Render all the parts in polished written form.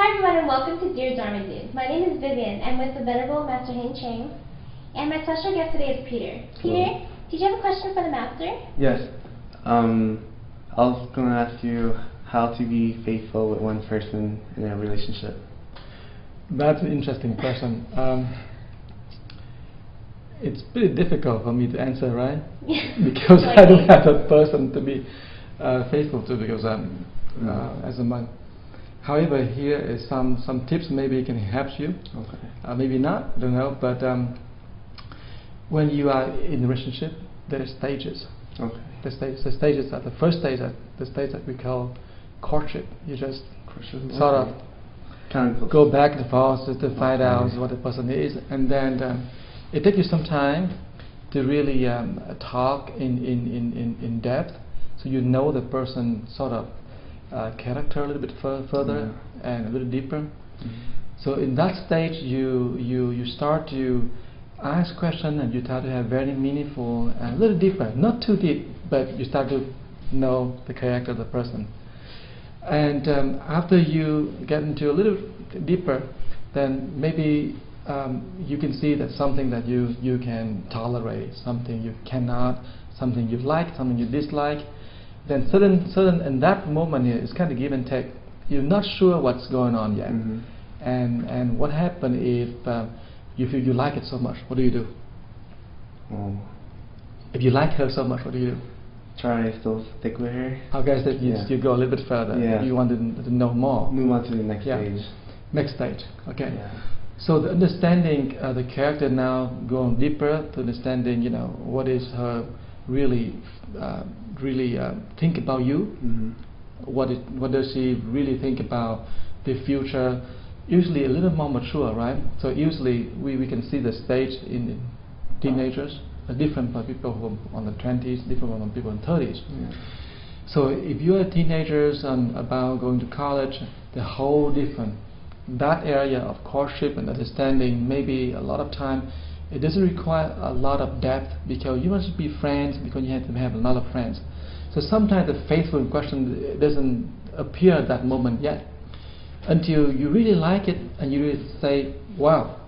Hi everyone and welcome to Dear Dharmadude. My name is Vivian. I'm with the Venerable Master Hein Chang. And my special guest today is Peter. Peter, did you have a question for the Master? Yes. I was going to ask you how to be faithful with one person in a relationship. That's an interesting question. It's pretty difficult for me to answer, right? Because I don't have a person to be faithful to, because I'm as a monk. However, here is some tips maybe can help you. Okay. Maybe not, don't know. But when you are in a relationship, there are stages. Okay. The stages are the first stage, the stage that we call courtship. You just sort of go back and forth to find out what the person is, and then it takes you some time to really talk in depth, so you know the person sort of character a little bit further and a little deeper. So in that stage, you start to ask questions and you start to have very meaningful and a little deeper, not too deep, but you start to know the character of the person. And after you get into a little deeper, then maybe you can see that something that you can tolerate, something you cannot, something you like, something you dislike. Then certain in that moment here, it's kind of give and take. You're not sure what's going on yet. And what happens if you feel you like it so much? What do you do? If you like her so much, what do you do? Try to still stick with her. Okay, so you go a little bit further. You want to know more. Move on to the next stage. Next stage. Okay. So the understanding the character now, going deeper to understanding, what is her really think about you. What does she really think about the future? Usually a little more mature, right? So usually we can see the stage in teenagers, different from people who are on the 20s, different from people in 30s. So if you are teenagers and about going to college, the whole different. That area of courtship and understanding, maybe a lot of time, it doesn't require a lot of depth, because you must be friends because you have to have a lot of friends. So sometimes the faithful question doesn't appear at that moment yet, until you really like it and you really say, wow,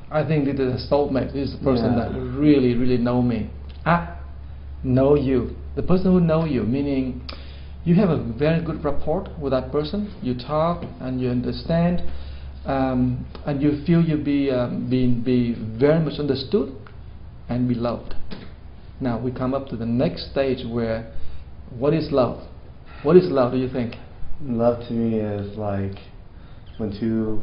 I think this is a soulmate, this is the person that really know me. Know you. The person who know you, meaning you have a very good rapport with that person, you talk and you understand, and you feel you be very much understood and be loved. Now we come up to the next stage where, what is love? What is love, do you think? Love to me is like when two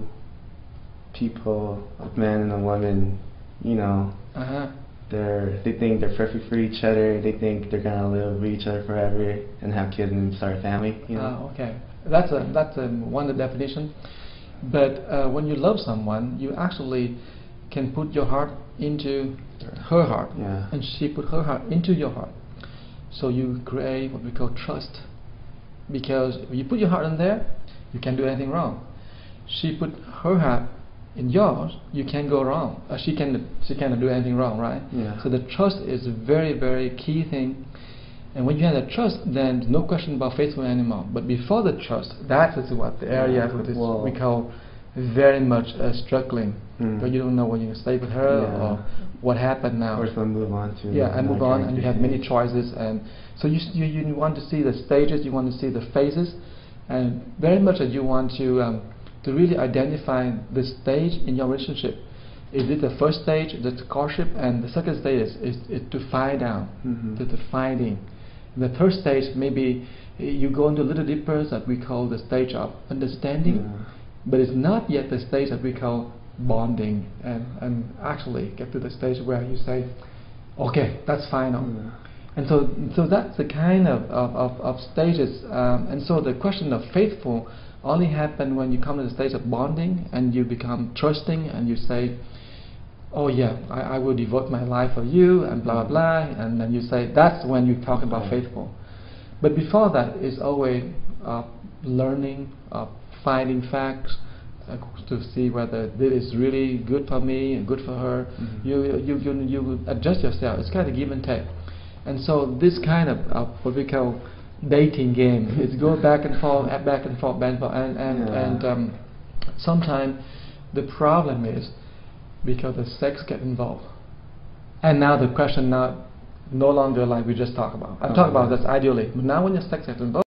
people, a man and a woman, they think they're perfect for each other. They think they're gonna live with each other forever and have kids and start a family. Okay, that's one definition. But when you love someone, you actually can put your heart into her heart, and she put her heart into your heart. So you create what we call trust, because if you put your heart in there, you can't do anything wrong. She put her heart in yours, you can't go wrong. She cannot do anything wrong, right? So the trust is a very, very key thing. And when you have that trust, then no question about faithfulness anymore. But before the trust, that is what the area we call very much struggling. Because you don't know when you're going to stay with her or what happened now. Or so move on to. And move on, and you have many choices. And so you want to see the stages, you want to see the phases, and very much that you want to really identify the stage in your relationship. Is it the first stage, that's courtship, and the second stage is to find out, the finding. The third stage, maybe you go into a little deeper, that we call the stage of understanding, but it's not yet the stage that we call bonding, and actually get to the stage where you say, okay, that's final. And so that's the kind of stages, and so the question of faithful only happen when you come to the stage of bonding and you become trusting and you say, oh yeah, I will devote my life for you and blah blah blah, and then you say, that's when you talk about faithful. But before that, it's always learning, finding facts to see whether this is really good for me and good for her. You adjust yourself. It's kind of give and take. And so this kind of what we call dating game, it's go back and forth, and sometimes the problem is because the sex get involved. And now the question now no longer like we just talked about. I'm talking about that's ideally. But now when the sex gets involved,